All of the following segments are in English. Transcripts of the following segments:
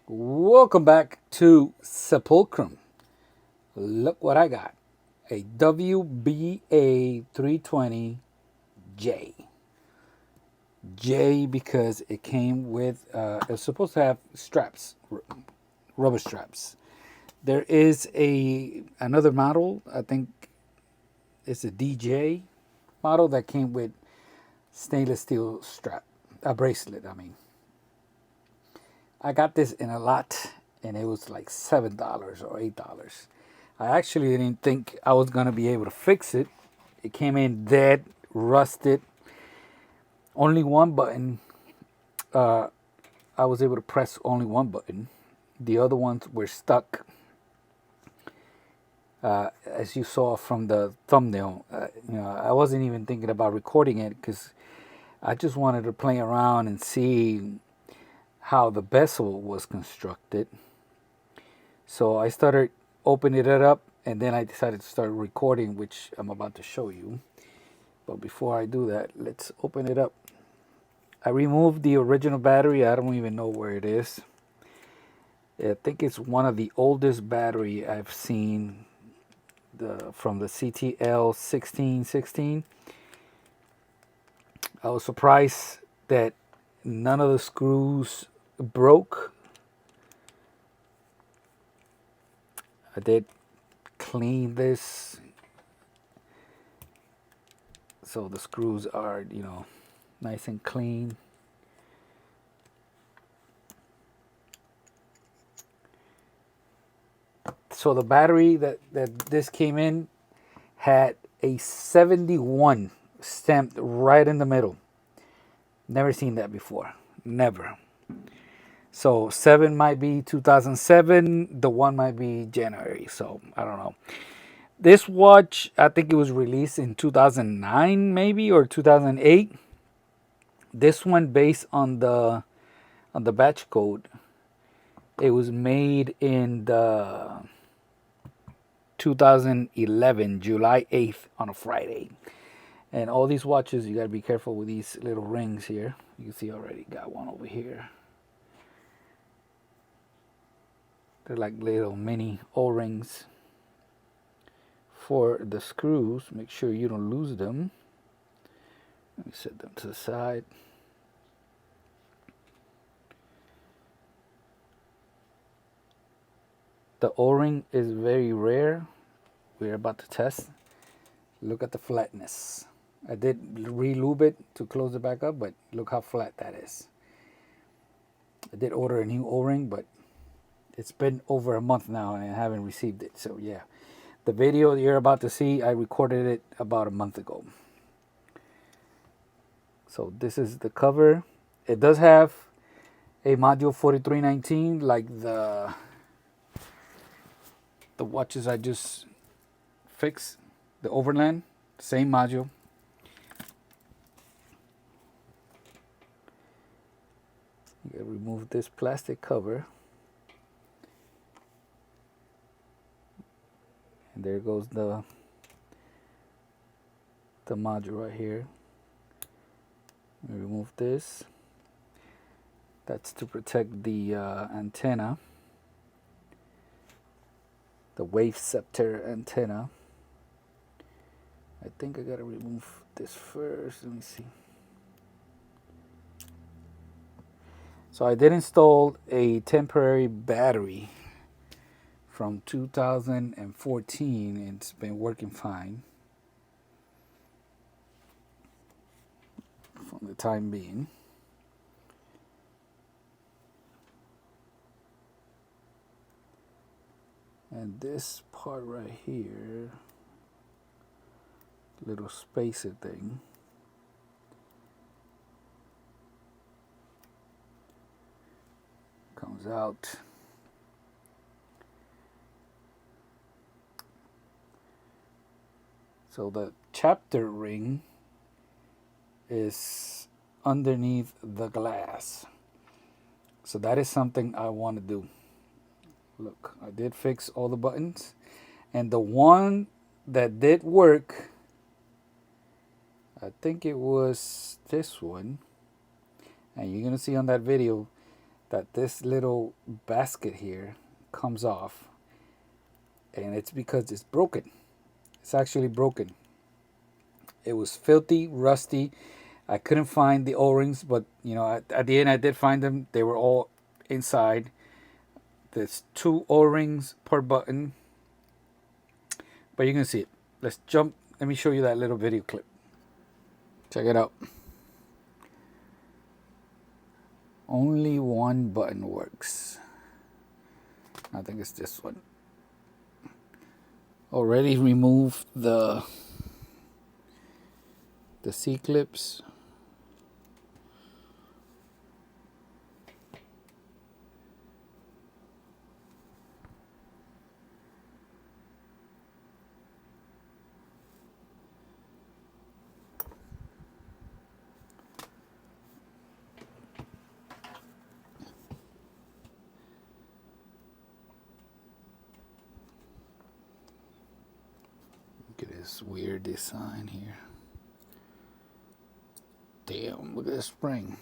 Welcome back to Sepulkrum. Look what I got. A WVA-320J. J because it came with, it's supposed to have straps, rubber straps. There is another model, I think it's a DJ model that came with stainless steel strap, a bracelet, I mean. I got this in a lot, and it was like $7 or $8. I actually didn't think I was gonna be able to fix it. It came in dead, rusted. Only one button. I was able to press only one button. The other ones were stuck. As you saw from the thumbnail, I wasn't even thinking about recording it because I just wanted to play around and see how the bezel was constructed. So I started opening it up, and then I decided to start recording, which I'm about to show you. But before I do that, let's open it up. I removed the original battery. I don't even know where it is. I think it's one of the oldest battery I've seen, from the CTL 1616. I was surprised that none of the screws broke. I did clean this, so the screws are, nice and clean. So the battery that this came in had a 71 stamped right in the middle. Never seen that before. Never. So 7 might be 2007. The 1 might be January. So I don't know. This watch, I think it was released in 2009 maybe, or 2008. This one, based on the batch code, it was made in the 2011 July 8th on a Friday. And all these watches, you got to be careful with these little rings here. You can see I already got one over here. They're like little mini O-rings for the screws. Make sure you don't lose them. Let me set them to the side. The O-ring is very rare. We're about to test. Look at the flatness. I did re-lube it to close it back up, but look how flat that is. I did order a new O-ring, but it's been over a month now and I haven't received it. So yeah, the video you're about to see, I recorded it about a month ago. So this is the cover. It does have a module 4319 like the watches I just fixed, the Overland, same module. You gotta remove this plastic cover. And there goes the module right here. Remove this. That's to protect the antenna, the Wave Ceptor antenna. I think I gotta remove this first. Let me see. So I did install a temporary battery from 2014, and it's been working fine for the time being. And this part right here, little spacer thing, comes out. So the chapter ring is underneath the glass. So that is something I want to do. Look, I did fix all the buttons, and the one that did work, I think it was this one, and you're gonna see on that video, that this little basket here comes off, and it's because it's broken. It's actually broken. It was filthy, rusty. I couldn't find the O-rings, but you know, at the end I did find them. They were all inside. There's 2 O-rings per button, but you can see it. Let's jump. Let me show you that little video clip. Check it out. Only one button works. I think it's this one. Already removed the C-clips. Look at this weird design here. Damn, look at this spring.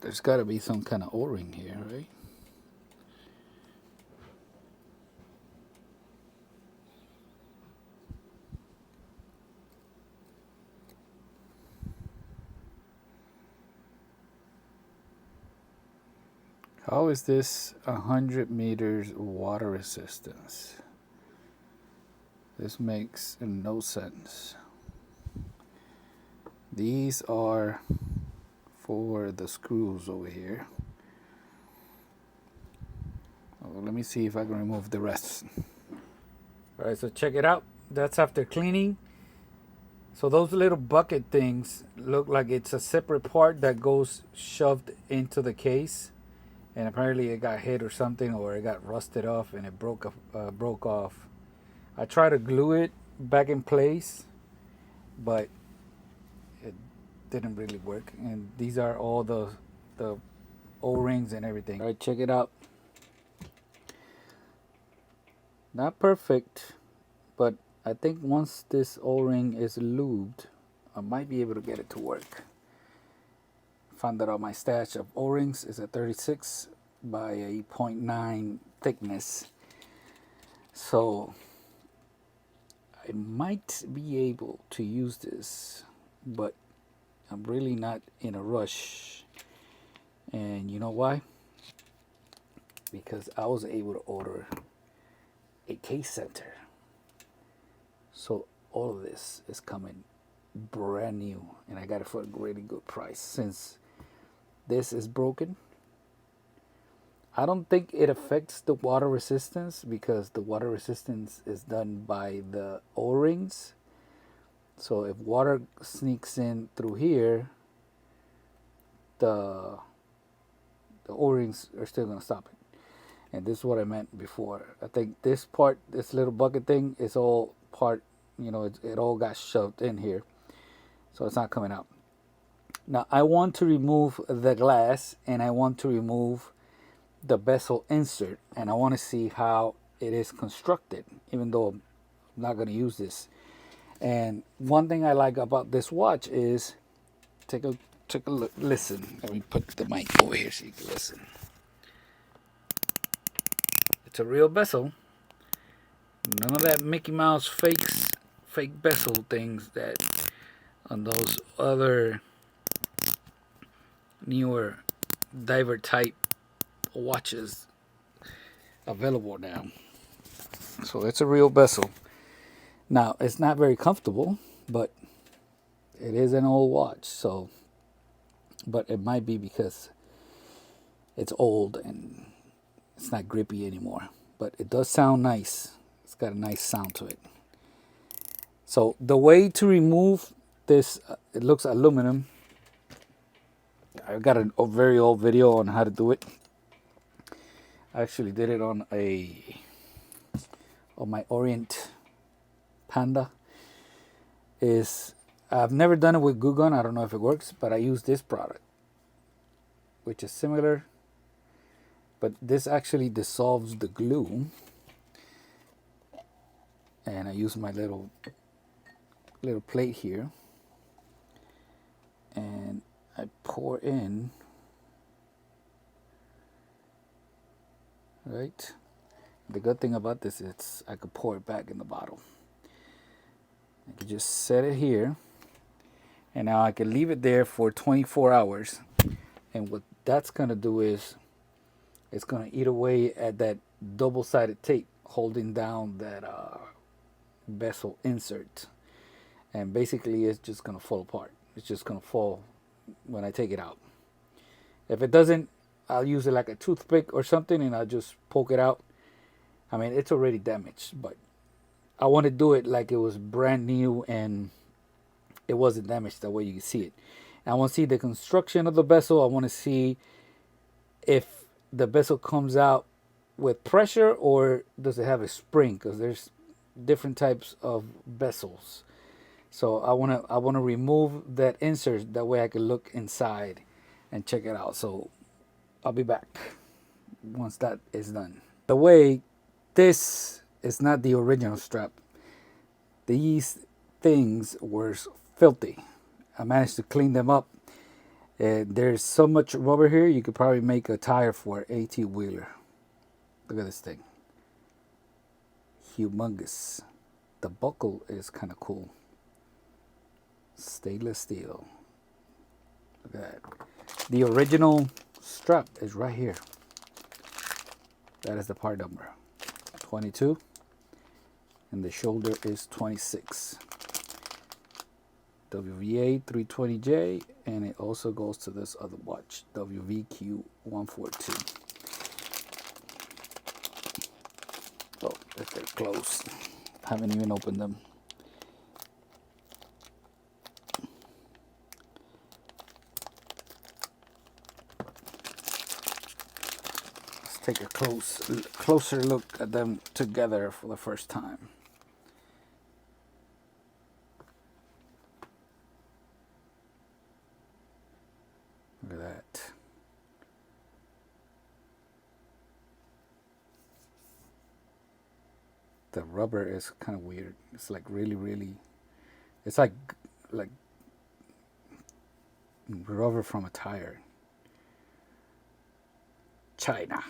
There's got to be some kind of O-ring here, right? How is this 100 meters water resistance? This makes no sense. These are for the screws over here. Oh, let me see if I can remove the rest. All right, so check it out. That's after cleaning. So those little bucket things look like it's a separate part that goes shoved into the case. And apparently it got hit or something, or it got rusted off and it broke off. I tried to glue it back in place, but it didn't really work. And these are all the O-rings and everything. All right, check it out. Not perfect, but I think once this O-ring is lubed, I might be able to get it to work. Found that out my stash of O-rings is a 36 by a 0.9 thickness. So I might be able to use this, but I'm really not in a rush. And you know why? Because I was able to order a case center. So all of this is coming brand new, and I got it for a really good price. Since this is broken, I don't think it affects the water resistance, because the water resistance is done by the O-rings. So if water sneaks in through here, the O-rings are still going to stop it. And this is what I meant before. I think this part, this little bucket thing, is all part, you know, it all got shoved in here. So it's not coming out. Now I want to remove the glass, and I want to remove the bezel insert, and I want to see how it is constructed, even though I'm not going to use this. And one thing I like about this watch is, take a look, listen. Let me put the mic over here so you can listen. It's a real bezel. None of that Mickey Mouse fake bezel things that on those other newer diver type watches available now. So it's a real bezel. Now it's not very comfortable, but it is an old watch. So, but it might be because it's old and it's not grippy anymore. But it does sound nice. It's got a nice sound to it. So the way to remove this, it looks aluminum. I've got a very old video on how to do it. I actually did it on my Orient Panda. I've never done it with glue gun. I don't know if it works, but I use this product, which is similar, but this actually dissolves the glue. And I use my little little plate here, and I pour in, right? The good thing about this is I could pour it back in the bottle. I could just set it here, and now I can leave it there for 24 hours. And what that's gonna do is it's gonna eat away at that double-sided tape holding down that bezel insert, and basically it's just gonna fall apart. It's just gonna fall when I take it out. If it doesn't, I'll use it like a toothpick or something, and I'll just poke it out. I mean, it's already damaged, but I want to do it like it was brand new and it wasn't damaged, that way you can see it. And I want to see the construction of the bezel. I want to see if the bezel comes out with pressure or does it have a spring, because there's different types of bezels. So I want to remove that insert, that way I can look inside and check it out. So I'll be back once that is done. The way, this is not the original strap. These things were filthy. I managed to clean them up. There's so much rubber here, you could probably make a tire for an 18-wheeler. Look at this thing. Humongous. The buckle is kind of cool. Stainless steel. Look at that. The original strap is right here. That is the part number 22, and the shoulder is 26. WVA-320J, and it also goes to this other watch, WVQ-142. Oh, they're close. Haven't even opened them. Let's take a closer look at them together for the first time. Look at that. The rubber is kind of weird. It's like really, it's like rubber from a tire. China.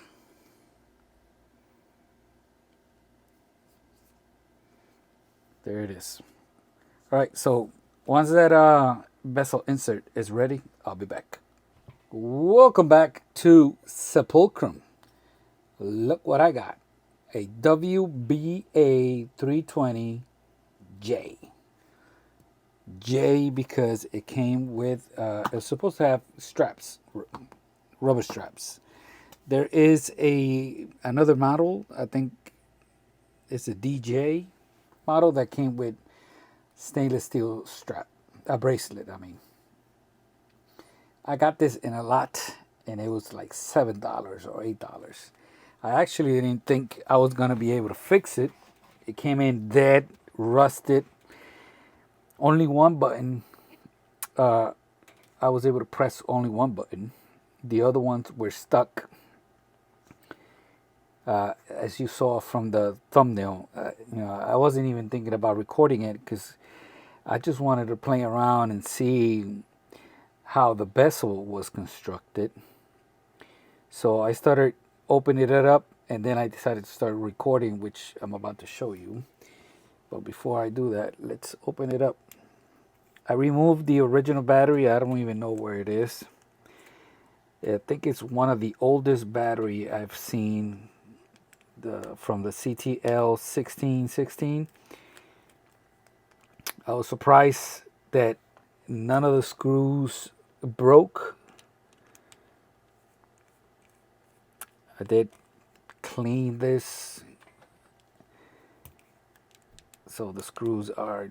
There it is. All right, so once that bezel insert is ready, I'll be back. Welcome back to Sepulkrum. Look what I got. A WVA-320J. J because it came with, it's supposed to have straps, rubber straps. There is another model, I think it's a DJ model that came with stainless steel strap, a bracelet, I mean. I got this in a lot, and it was like $7 or $8. I actually didn't think I was going to be able to fix it. It came in dead, rusted. Only one button. I was able to press only one button. The other ones were stuck. As you saw from the thumbnail, I wasn't even thinking about recording it because I just wanted to play around and see how the bezel was constructed. So I started opening it up, and then I decided to start recording, which I'm about to show you. But before I do that, let's open it up. I removed the original battery. I don't even know where it is. I think it's one of the oldest battery I've seen, from the CTL 1616. I was surprised that none of the screws broke. I did clean this, so the screws are,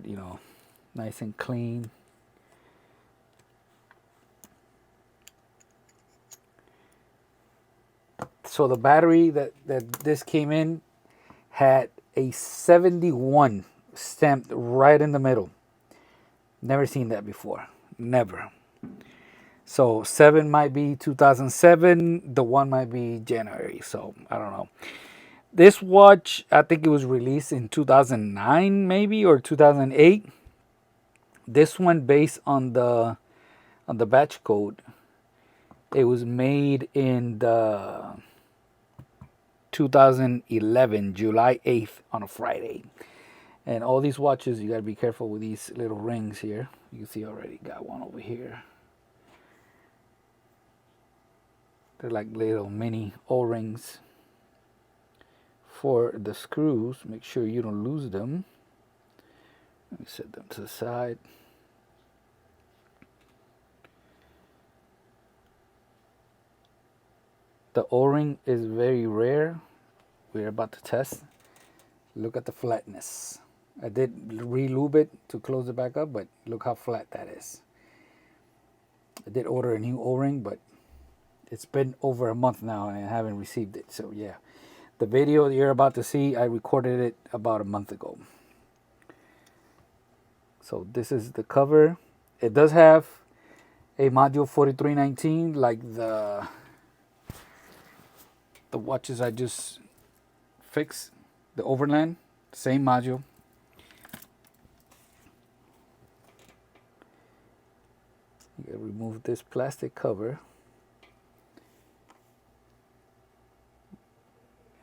nice and clean. So the battery that this came in had a 71 stamped right in the middle. Never seen that before. Never. So 7 might be 2007. The 1 might be January. So I don't know. This watch, I think it was released in 2009 maybe, or 2008. This one, based on the batch code, it was made in the 2011 July 8th on a Friday. And all these watches, you got to be careful with these little rings here. You can see I already got one over here. They're like little mini O-rings for the screws. Make sure you don't lose them. Let me set them to the side. The O-ring is very rare. We're about to test. Look at the flatness. I did re-lube it to close it back up, but look how flat that is. I did order a new O-ring, but it's been over a month now and I haven't received it. So yeah, the video you're about to see, I recorded it about a month ago. So this is the cover. It does have a module 4319 like the watches I just fixed, the Overland, same module. You gotta remove this plastic cover.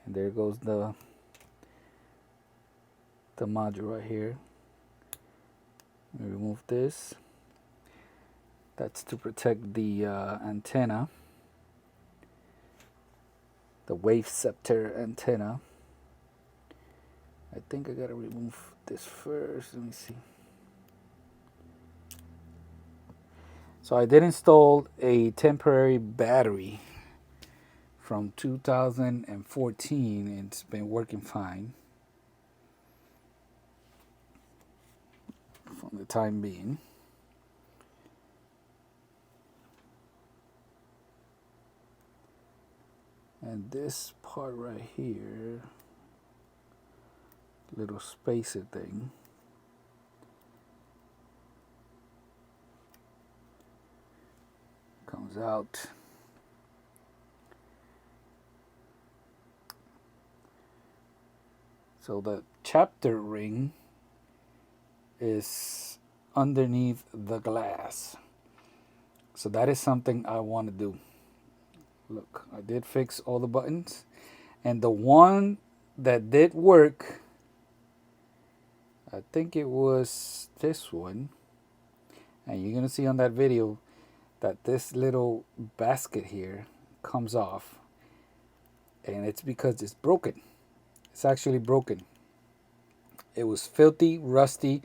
And there goes the module right here. Let me remove this. That's to protect the antenna, the Wave Ceptor antenna. I think I gotta remove this first. Let me see. So I did install a temporary battery from 2014 and it's been working fine for the time being. And this part right here, little spacer thing, comes out. So the chapter ring is underneath the glass. So that is something I want to do. Look, I did fix all the buttons. And the one that did work, I think it was this one. And you're going to see on that video that this little basket here comes off. And it's because it's broken. It's actually broken. It was filthy, rusty.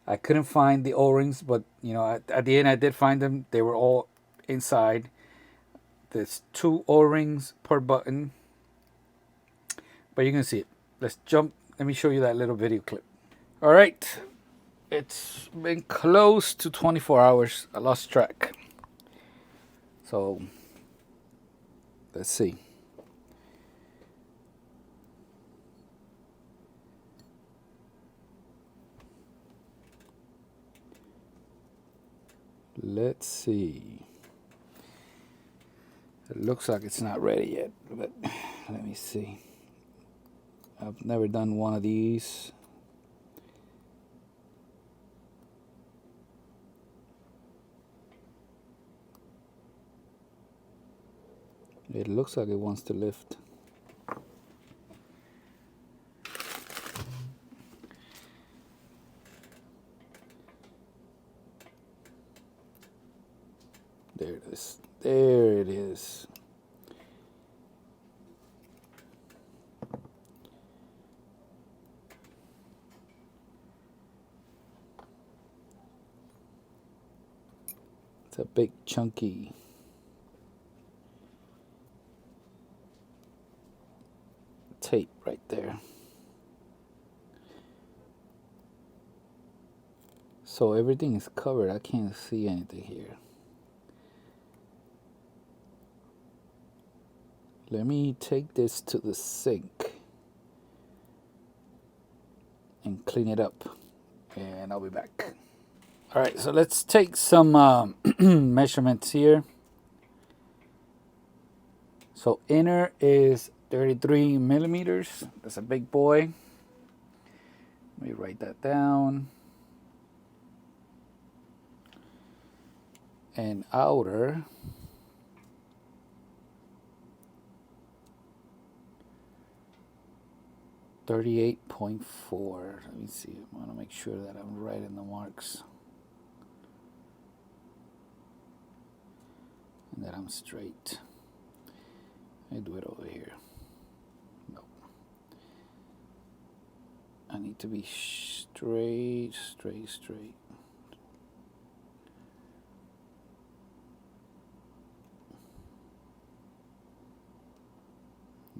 I couldn't find the O-rings, but you know, at the end I did find them. They were all inside. There's 2 O-rings per button. But you can see it. Let's jump. Let me show you that little video clip. All right. It's been close to 24 hours. I lost track. So, let's see. Let's see. It looks like it's not ready yet, but let me see. I've never done one of these. It looks like it wants to lift. There it is. There it is. It's a big chunky tape right there. So everything is covered. I can't see anything here. Let me take this to the sink and clean it up, and I'll be back. All right, so let's take some measurements here. So inner is 33 millimeters. That's a big boy. Let me write that down. and outer. .4. Let me see. I want to make sure that I'm right in the marks and that I'm straight. I do it over here. No, I need to be straight.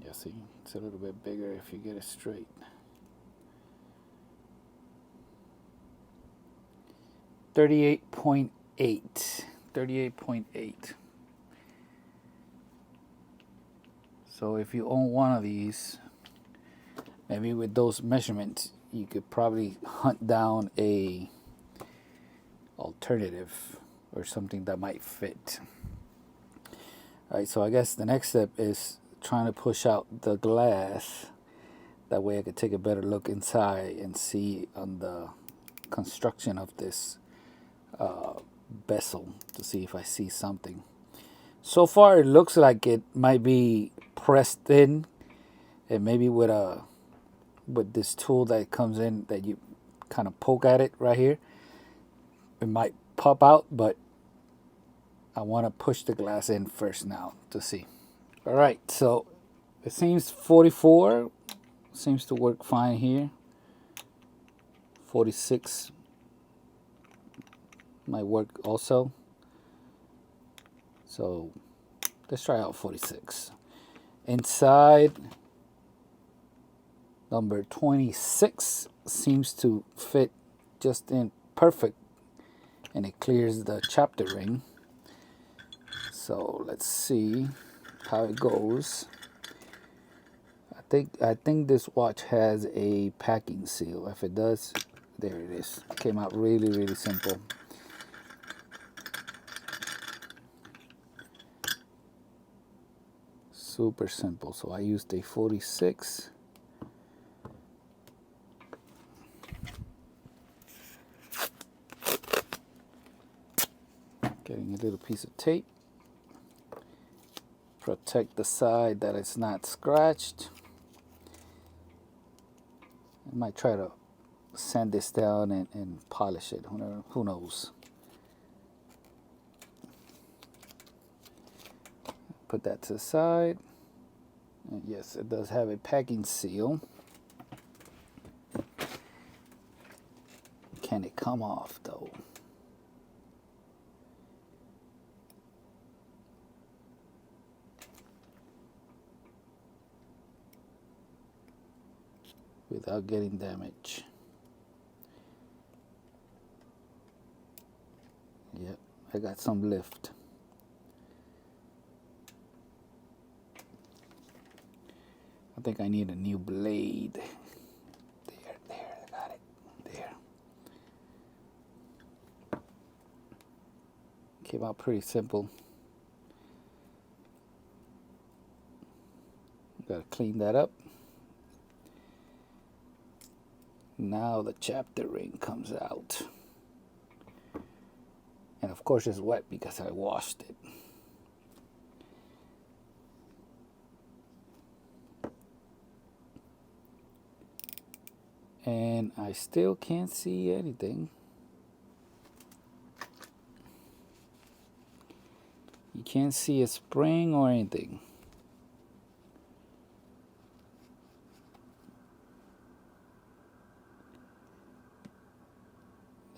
Yeah, see, it's a little bit bigger if you get it straight. .38. So if you own one of these, maybe with those measurements, you could probably hunt down a alternative or something that might fit. All right, so I guess the next step is trying to push out the glass. That way I could take a better look inside and see on the construction of this bezel to see if I see something. So far it looks like it might be pressed in, and maybe with this tool that comes in that you kind of poke at it right here, it might pop out, but I want to push the glass in first now to see. All right, so it seems 44 seems to work fine here. 46 might work also. So let's try out 46. Inside, number 26 seems to fit just in perfect, and it clears the chapter ring. So let's see how it goes. I think this watch has a packing seal. If it does, there it is. It came out really simple. Super simple. So I used a 46. Getting a little piece of tape. Protect the side that it's not scratched. I might try to sand this down and polish it. Who knows? Put that to the side. And yes, it does have a packing seal. Can it come off though? Without getting damage. Yep, I got some lift. I think I need a new blade. There, I got it. There. Came out pretty simple. Gotta clean that up. Now the chapter ring comes out. And of course it's wet because I washed it. And I still can't see anything. You can't see a spring or anything.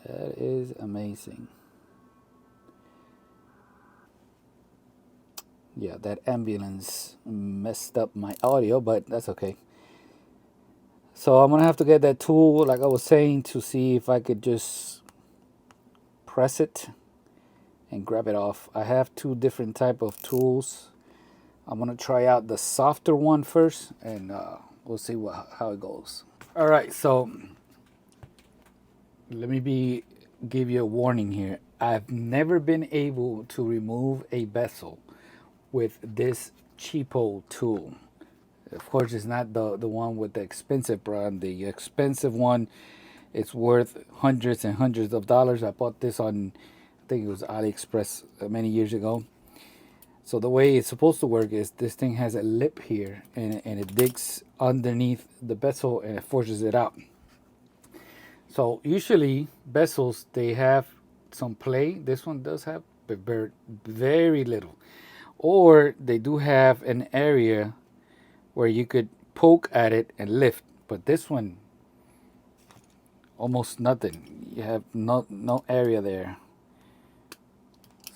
That is amazing. Yeah, that ambulance messed up my audio, but that's okay. So I'm gonna have to get that tool, like I was saying, to see if I could just press it and grab it off. I have two different type of tools. I'm gonna try out the softer one first, and we'll see how it goes. All right, so let me give you a warning here. I've never been able to remove a bezel with this cheapo tool. Of course, it's not the one with the expensive brand. The expensive one, it's worth hundreds and hundreds of dollars. I bought this on, I think it was AliExpress many years ago. So the way it's supposed to work is this thing has a lip here, and it digs underneath the bezel and it forces it out. So usually bezels, they have some play. This one does have, but very little. Or they do have an area where you could poke at it and lift. But this one, almost nothing. You have no area there.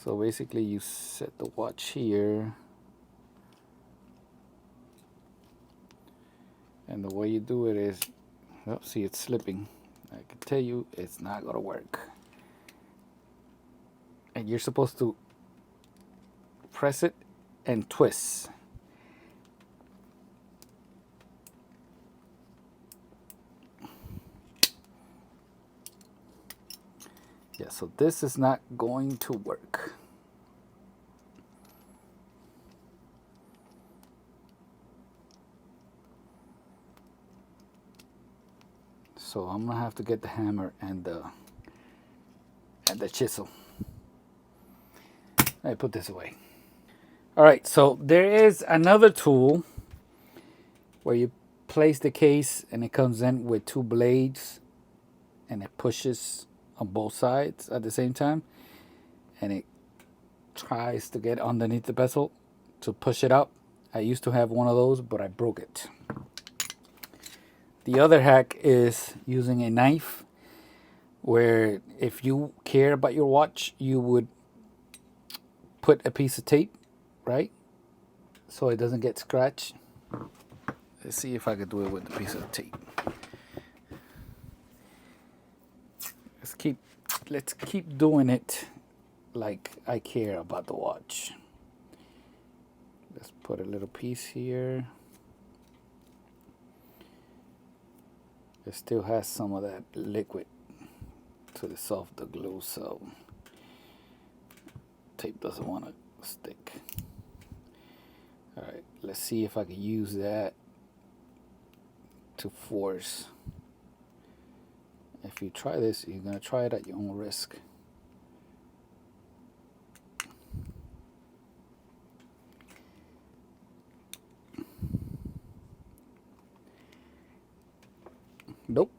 So basically you set the watch here. And the way you do it is, oh, see, it's slipping. I can tell you it's not gonna work. And you're supposed to press it and twist. Yeah, so this is not going to work. So I'm gonna have to get the hammer and the chisel. Let me put this away. All right, so there is another tool where you place the case and it comes in with two blades and it pushes on both sides at the same time, and it tries to get underneath the bezel to push it up. I used to have one of those, but I broke it. The other hack is using a knife, where if you care about your watch, you would put a piece of tape, right? So it doesn't get scratched. Let's see if I could do it with a piece of tape. Let's keep doing it like I care about the watch. Let's put a little piece here. It still has some of that liquid to dissolve the glue, so tape doesn't want to stick. All right, let's see if I can use that to force. If you try this, you're gonna try it at your own risk. Nope.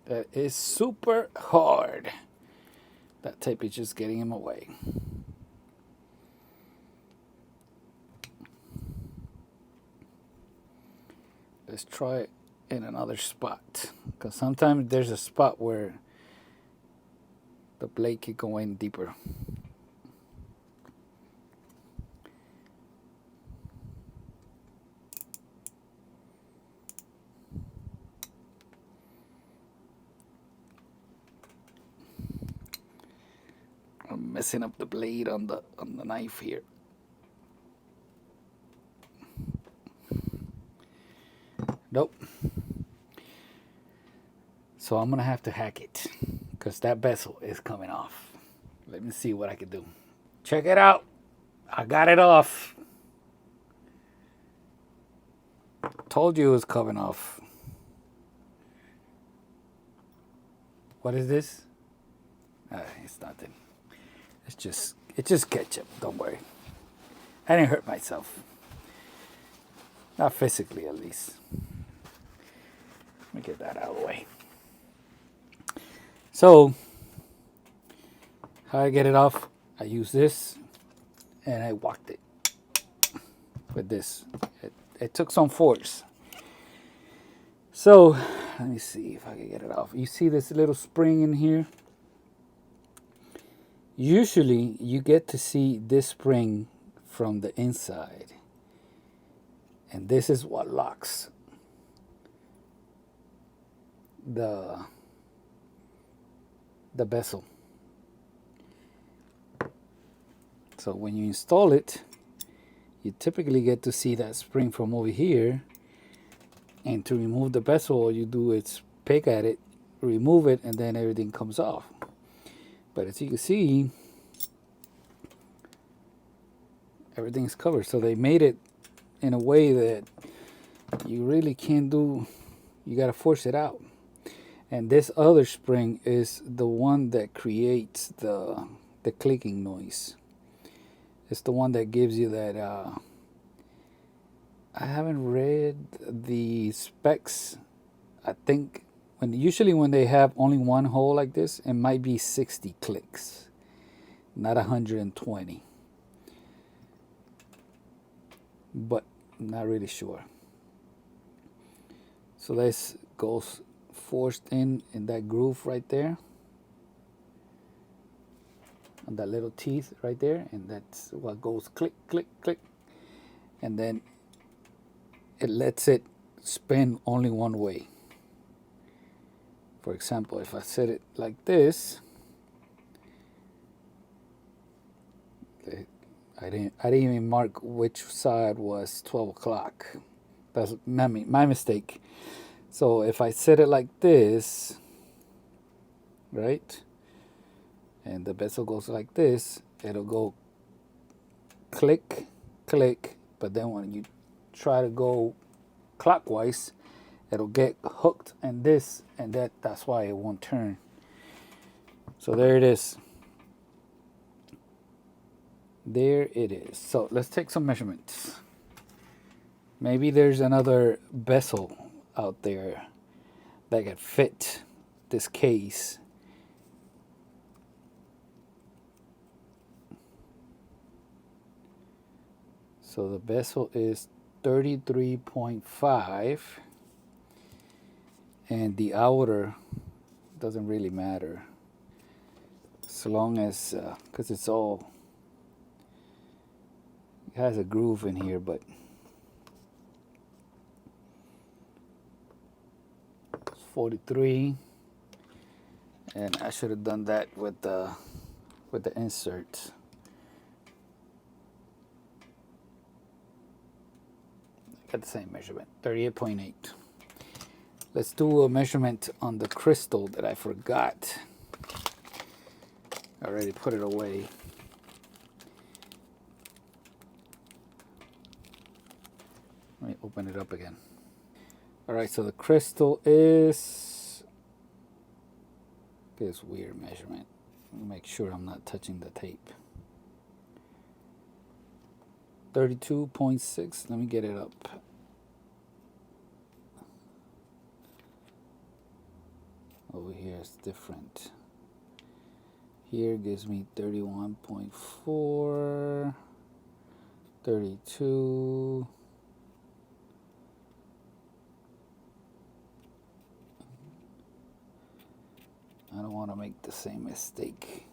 That is super hard. That tape is just getting in my way. Let's try it in another spot, because sometimes there's a spot where the blade could go in deeper. I'm messing up the blade on the knife here. Nope. So I'm gonna have to hack it, because that bezel is coming off. Let me see what I can do. Check it out. I got it off. Told you it was coming off. What is this? It's nothing. It's just ketchup. Don't worry. I didn't hurt myself. Not physically, at least. Let me get that out of the way. So, how I get it off? I use this, and I walked it with this. It took some force. So, let me see if I can get it off. You see this little spring in here? Usually, you get to see this spring from the inside. And this is what locks the bezel. So when you install it, you typically get to see that spring from over here. And to remove the bezel, all you do is pick at it, remove it, and then everything comes off. But as you can see, everything's covered. So they made it in a way that you really can't do, you got to force it out. And this other spring is the one that creates the clicking noise. It's the one that gives you that. I haven't read the specs. I think usually when they have only one hole like this, it might be 60 clicks, not 120. But I'm not really sure. So this goes forced in that groove right there, on that little teeth right there, and that's what goes click, click, click, and then it lets it spin only one way. For example, if I set it like this, I didn't even mark which side was 12 o'clock. That's my mistake. So if I set it like this, right, and the bezel goes like this, it'll go click, click, but then when you try to go clockwise, it'll get hooked in this, and that's why it won't turn. So there it is. There it is. So let's take some measurements. Maybe there's another bezel out there that can fit this case. So the bezel is 33.5, and the outer doesn't really matter, as long as because it has a groove in here, but it's 43, and I should have done that with the insert. Got the same measurement, 38.8. Let's do a measurement on the crystal that I forgot. I already put it away. Let me open it up again. All right, so the crystal is this weird measurement. Make sure I'm not touching the tape. 32.6. Let me get it up. Over here is different. Here gives me 31.4, 32. I don't want to make the same mistake.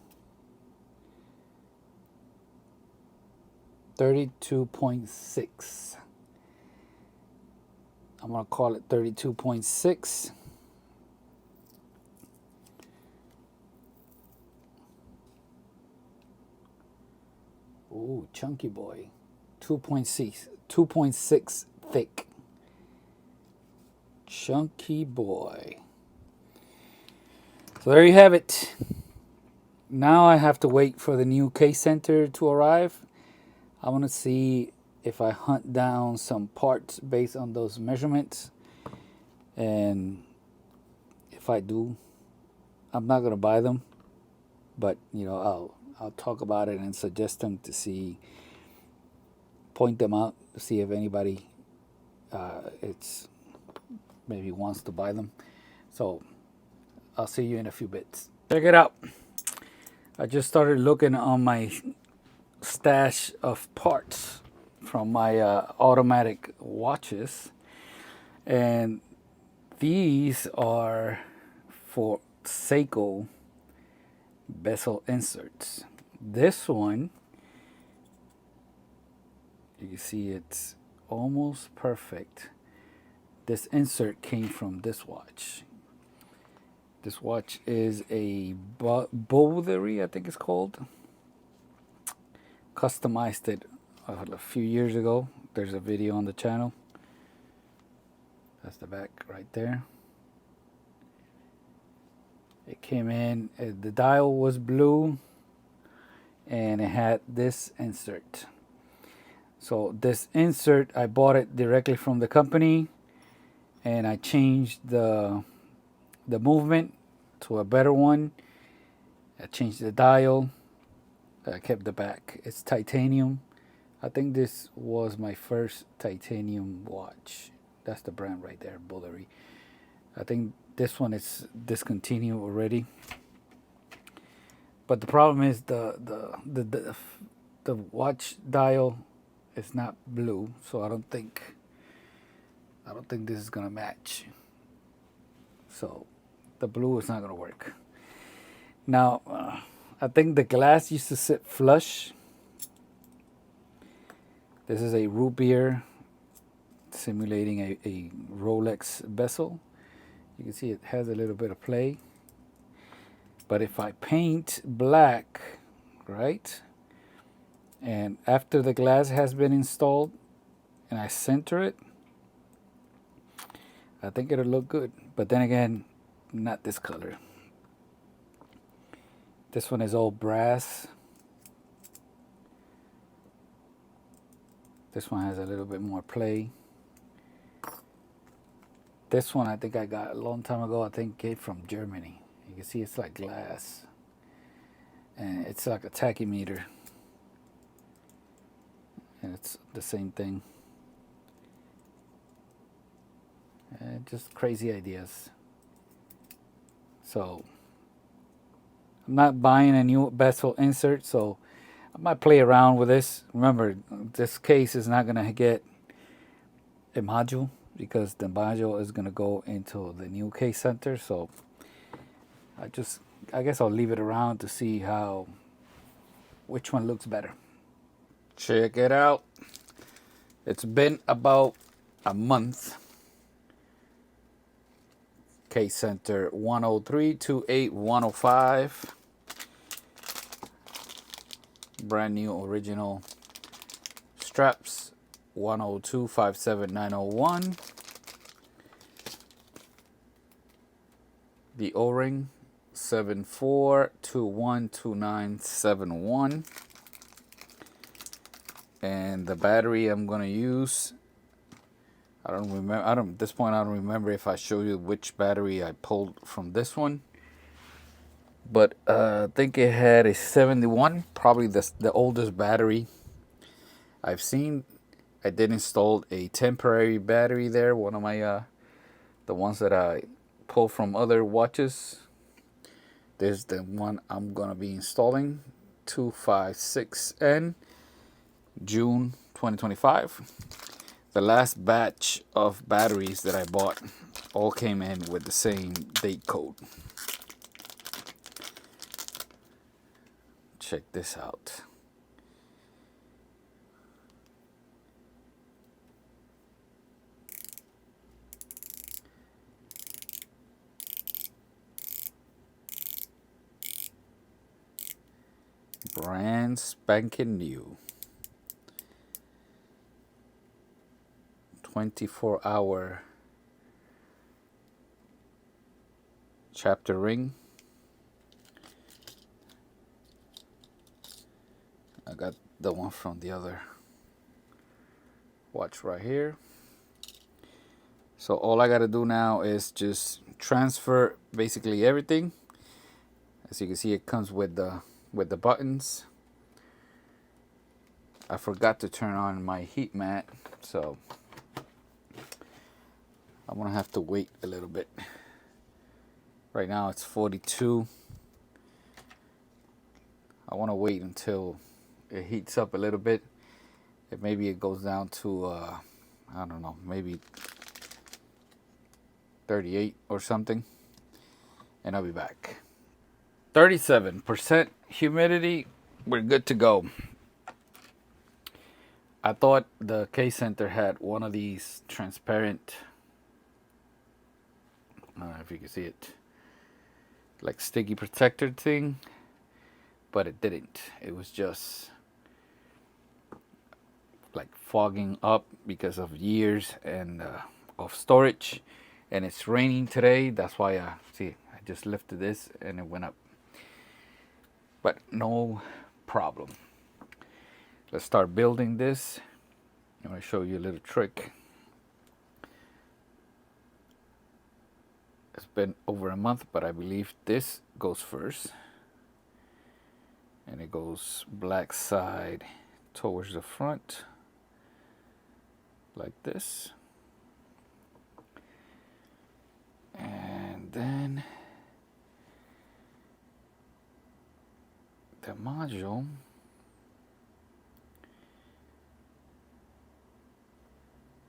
32.6. I'm going to call it 32.6. Ooh, chunky boy. 2.6 thick. Chunky boy. So there you have it. Now I have to wait for the new case center to arrive. I want to see if I hunt down some parts based on those measurements. And if I do, I'm not going to buy them. But, you know, I'll talk about it and suggest them to point them out to see if anybody maybe wants to buy them. So I'll see you in a few bits. Check it out. I just started looking on my stash of parts from my automatic watches, and these are for Seiko bezel inserts. This one, you can see it's almost perfect. This insert came from this watch. This watch is a Bovary, I think it's called. Customized it a few years ago. There's a video on the channel. That's the back right there. It came in, the dial was blue, and it had this insert. So this insert, I bought it directly from the company, and I changed the the movement to a better one. I changed the dial. I kept the back. It's titanium. I think this was my first titanium watch. That's the brand right there, Bullery. I think this one is discontinued already. But the problem is the watch dial is not blue, so I don't think this is gonna match. So the blue is not gonna work. Now I think the glass used to sit flush. This is a root beer simulating a Rolex bezel. You can see it has a little bit of play. But if I paint black, right, and after the glass has been installed and I center it, I think it'll look good. But then again, not this color. This one is all brass. This one has a little bit more play. This one I think I got a long time ago. I think it from Germany. You can see it's like glass. And it's like a tachymeter. And it's the same thing. And just crazy ideas. So I'm not buying a new bezel insert, so I might play around with this. Remember, this case is not gonna get a module because the module is gonna go into the new case center. So I guess I'll leave it around to see which one looks better. Check it out. It's been about a month. Case center 103, 28, 105. Brand new original straps 102, 57, 901. The O-ring 74, 21, 29, 71. And the battery I'm gonna use, at this point I don't remember if I show you which battery I pulled from this one. But I think it had a 71, probably the oldest battery I've seen. I did install a temporary battery there, one of my the ones that I pulled from other watches. There's the one I'm gonna be installing, 256N, June 2025. The last batch of batteries that I bought all came in with the same date code. Check this out. Brand spanking new. 24-hour chapter ring. I got the one from the other watch right here. So all I got to do now is just transfer basically everything. As you can see, it comes with the buttons. I forgot to turn on my heat mat, so I'm gonna have to wait a little bit. Right now it's 42. I want to wait until it heats up a little bit. Maybe it goes down to I don't know, maybe 38 or something, and I'll be back. 37% humidity. We're good to go. I thought the case center had one of these transparent, I don't know if you can see it, like sticky protector thing, but it didn't. It was just like fogging up because of years and of storage. And it's raining today. That's why I just lifted this and it went up. But no problem. Let's start building this. I'm going to show you a little trick. It's been over a month, but I believe this goes first. And it goes black side towards the front, like this. And then the module,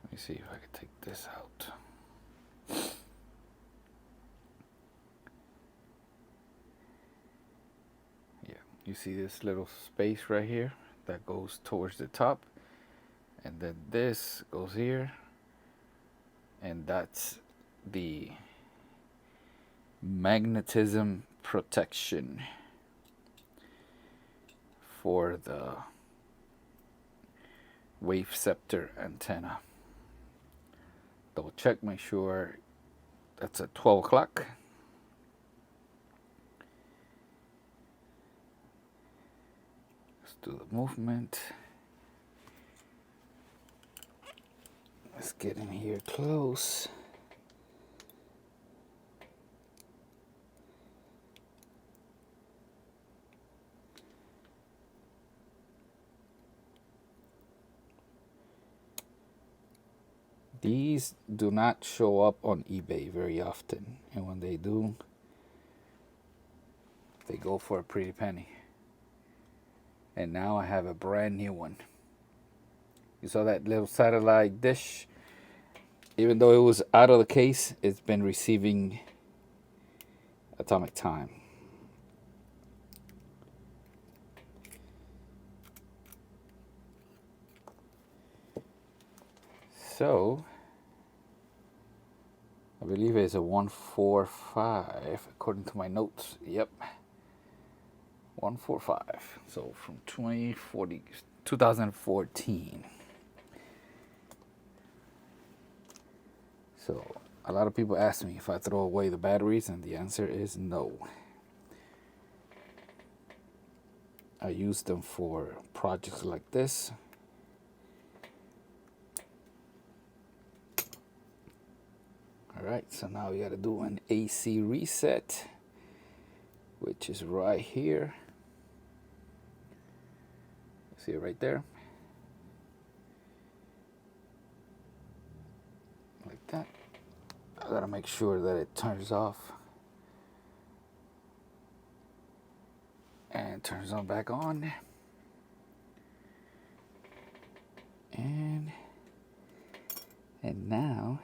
let me see if I can take this out. Yeah, you see this little space right here that goes towards the top, and then this goes here, and that's the magnetism protection for the Wave Ceptor antenna. Double check, make sure that's at 12 o'clock. Let's do the movement. Let's get in here close. These do not show up on eBay very often, and when they do, they go for a pretty penny. And now I have a brand new one. You saw that little satellite dish? Even though it was out of the case, it's been receiving atomic time. So, I believe it's a 145 according to my notes. Yep, 145. So from 2014. So a lot of people ask me if I throw away the batteries, and the answer is no. I use them for projects like this. Alright, so now we got to do an AC reset, which is right here. See it right there? Like that. I got to make sure that it turns off and turns on back on. And now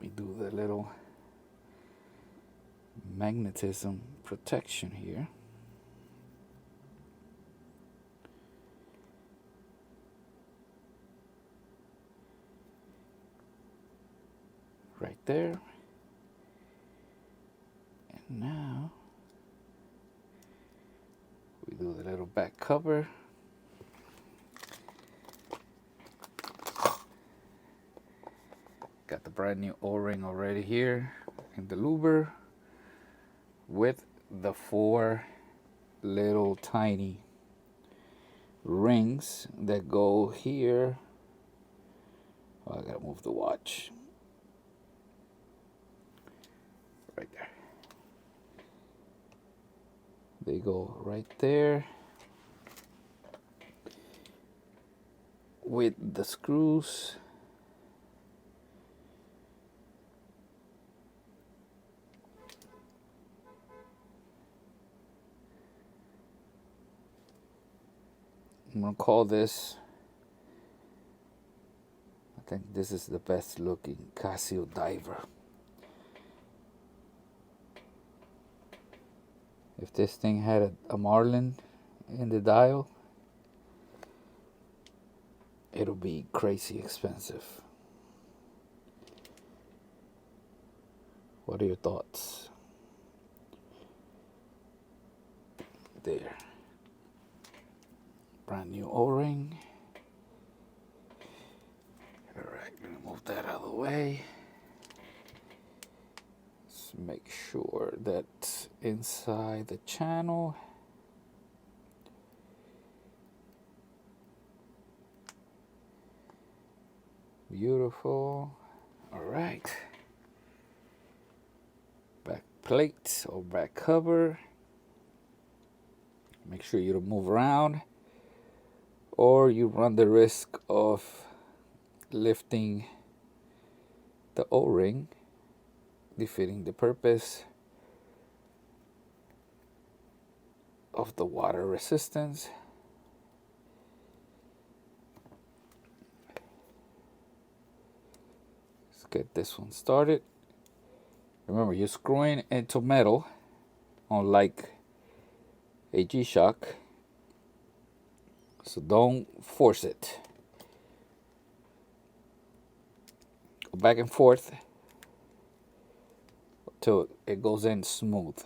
we do the little magnetism protection here. Right there. And now we do the little back cover. Got the brand new O-ring already here in the louver with the 4 little tiny rings that go here. Oh, I gotta move the watch. Right there. They go right there with the screws. I'm gonna call this, I think this is the best looking Casio diver. If this thing had a marlin in the dial, it'll be crazy expensive. What are your thoughts? There. Brand new O-ring. Alright, gonna move that out of the way. Let's make sure that inside the channel Beautiful. All right. Back plate or back cover. Make sure you don't move around, or you run the risk of lifting the O-ring, defeating the purpose of the water resistance. Let's get this one started. Remember, you're screwing into metal, unlike a G-Shock, so don't force it. Go back and forth till it goes in smooth.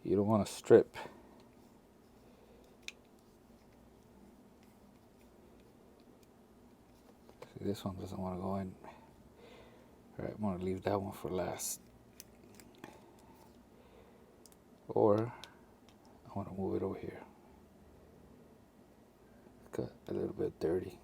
You don't want to strip. See, this one doesn't want to go in. All right, I'm going to leave that one for last. Or I want to move it over here. It's got a little bit dirty.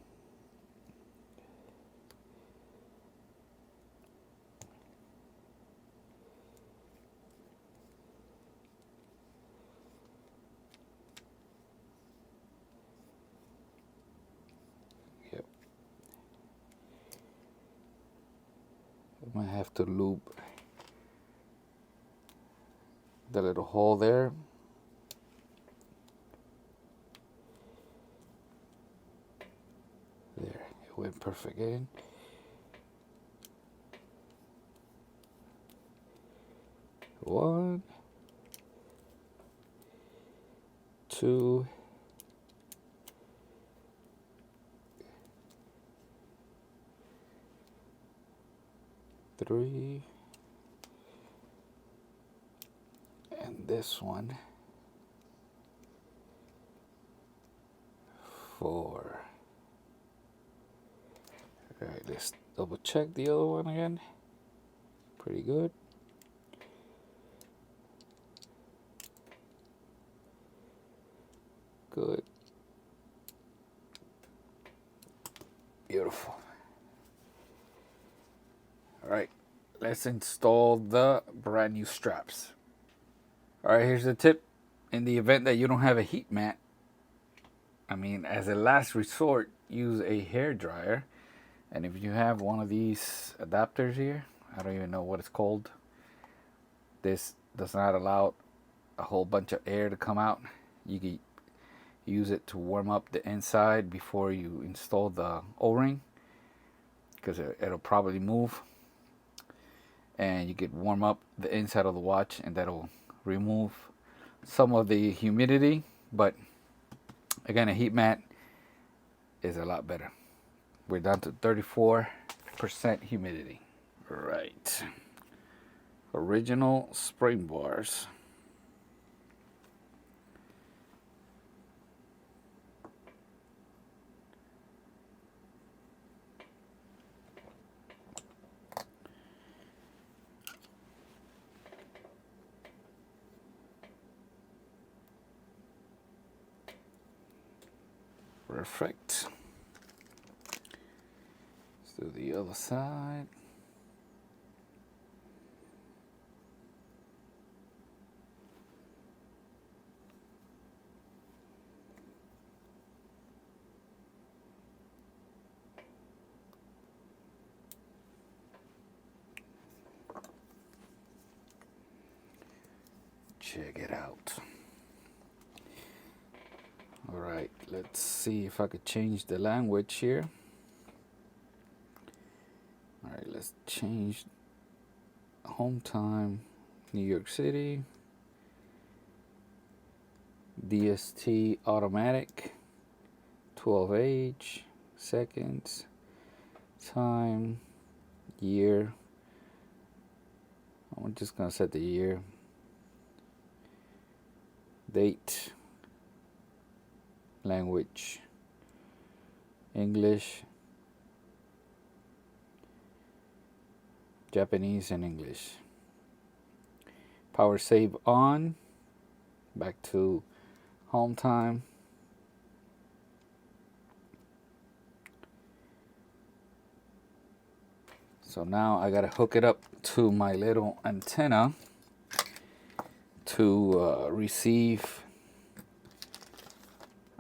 Yep. I might have to loop the little hole there. There, it went perfect in. One, two, three, and this one, 4. All right, let's double check the other one again. Pretty good. Good. Beautiful. All right, let's install the brand new straps. All right, here's the tip. In the event that you don't have a heat mat, I mean, as a last resort, use a hair dryer. And if you have one of these adapters here, I don't even know what it's called. This does not allow a whole bunch of air to come out. You can use it to warm up the inside before you install the O-ring, because it'll probably move. And you could warm up the inside of the watch, and that'll remove some of the humidity. But again, a heat mat is a lot better. We're down to 34% humidity. Right. Original spring bars. Perfect. Let's do the other side. Check it out. All right, let's see if I could change the language here. All right, let's change home time, New York City. DST automatic, 12H, seconds, time, year. I'm just gonna set the year. Date, language, English, Japanese and English. Power save on. Back to home time. So now I gotta hook it up to my little antenna to receive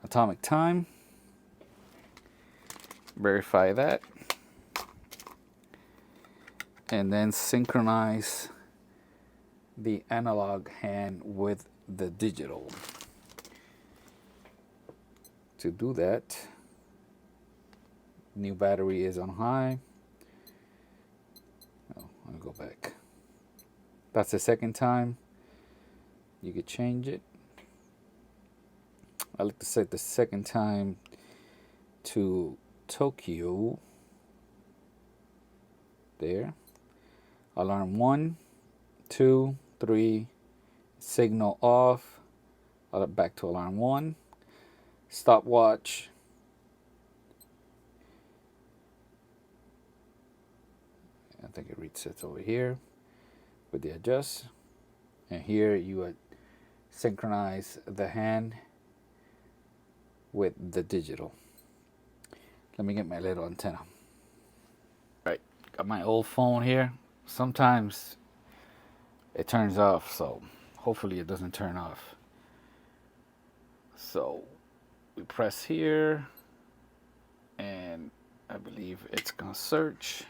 atomic time. Verify that. And then synchronize the analog hand with the digital. To do that, new battery is on high. Oh, I'm gonna go back. That's the second time. You could change it. I like to set the second time to Tokyo. There. Alarm 1, 2, 3. Signal off. Back to alarm 1. Stopwatch. I think it resets over here with the adjust. And here you would synchronize the hand with the digital. Let me get my little antenna. Right, got my old phone here. Sometimes it turns off, so hopefully it doesn't turn off. So we press here, and I believe it's gonna search.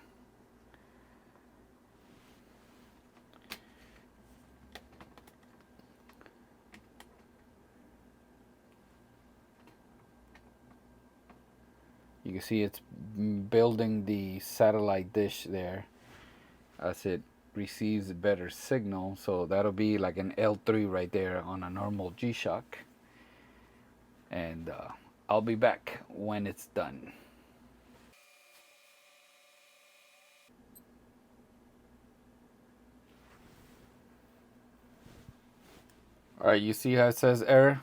You can see it's building the satellite dish there as it receives a better signal. So that'll be like an L3 right there on a normal G-Shock. And I'll be back when it's done. Alright, you see how it says error?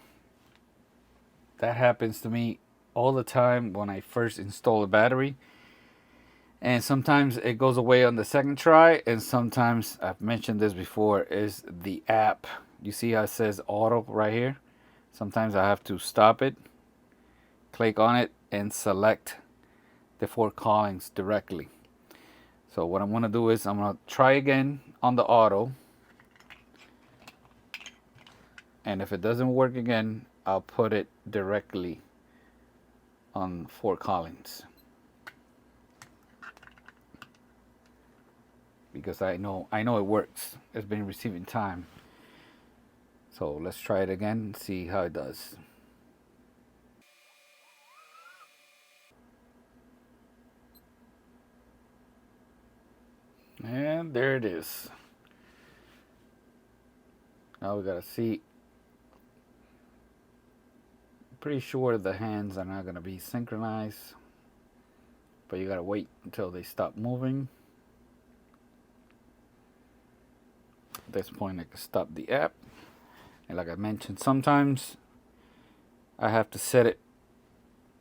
That happens to me all the time when I first install a battery. And sometimes it goes away on the second try, and sometimes, I've mentioned this before, is the app. You see how it says auto right here? Sometimes I have to stop it, click on it, and select the 4 callings directly. So what I'm going to do is I'm going to try again on the auto. And if it doesn't work again, I'll put it directly on 4 callings. Because I know it works. It's been receiving time. So let's try it again and see how it does. And there it is. Now we gotta see. Pretty sure the hands are not gonna be synchronized, but you gotta wait until they stop moving. At this point, I can stop the app. And like I mentioned, sometimes I have to set it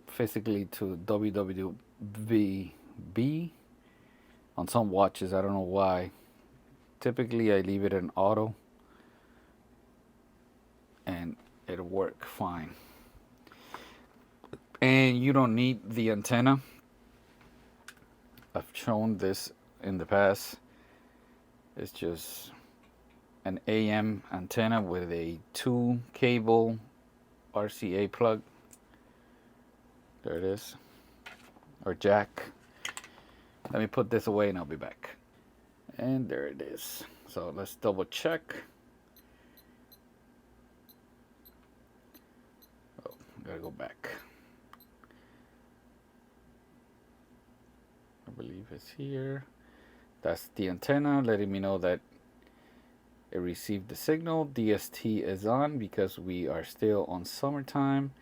physically to WWB on some watches. I don't know why. Typically, I leave it in auto, and it'll work fine. And you don't need the antenna. I've shown this in the past. It's just an AM antenna with a 2 cable RCA plug. There it is. Or jack. Let me put this away and I'll be back. And there it is. So let's double check. Oh, I gotta go back. I believe it's here. That's the antenna letting me know that it received the signal. DST is on because we are still on summertime.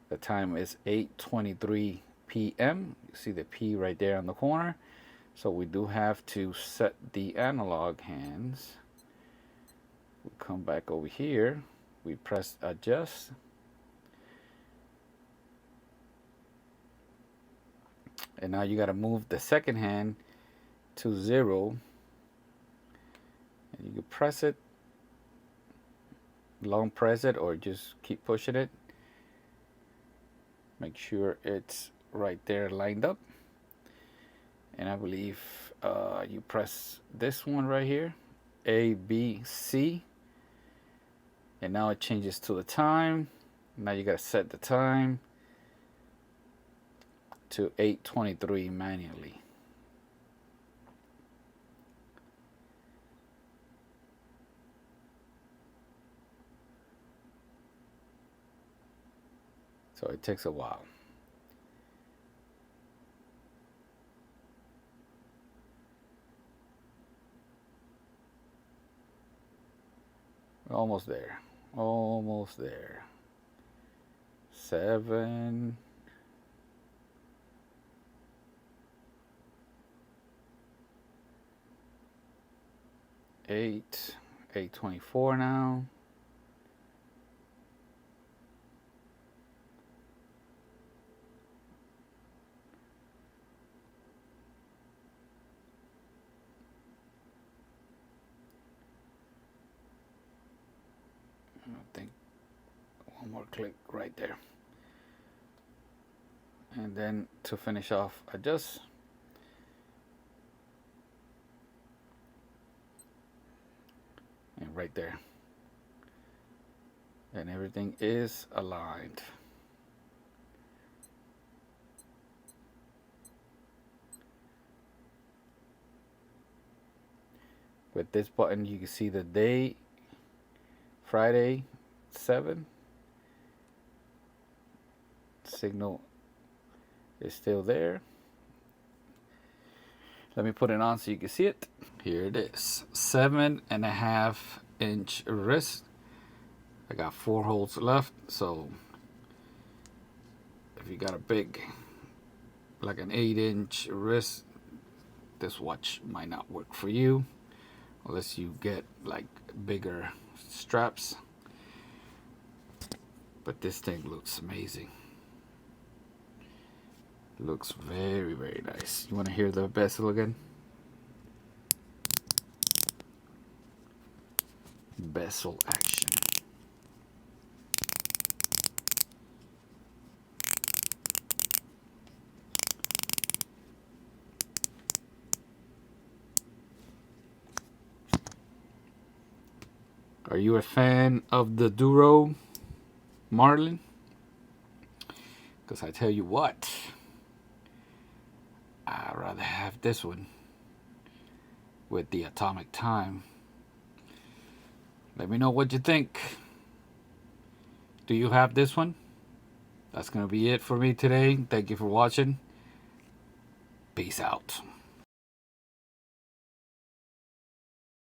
The time is 8:23 p.m. You see the P right there on the corner. So we do have to set the analog hands. We come back over here. We press adjust. And now you got to move the second hand to 0 You can press it, long press it, or just keep pushing it. Make sure it's right there lined up. And I believe you press this one right here, A, B, C. And now it changes to the time. Now you gotta set the time to 8:23 manually. So it takes a while. Almost there. Almost there. 7. 8. 8:24 now. I think one more click right there. And then to finish off, adjust. And right there. And everything is aligned. With this button, you can see the day, Friday, 7. Signal is still there. Let me put it on so you can see it. Here it is, 7.5-inch wrist. I got 4 holes left, so if you got a big, like an 8-inch wrist, this watch might not work for you unless you get like bigger straps. But this thing looks amazing. Looks very, very nice. You want to hear the bezel again? Bezel action. Are you a fan of the Duro Marlin? Because I tell you what, I'd rather have this one with the atomic time. Let me know what you think. Do you have this one? That's going to be it for me today. Thank you for watching. Peace out.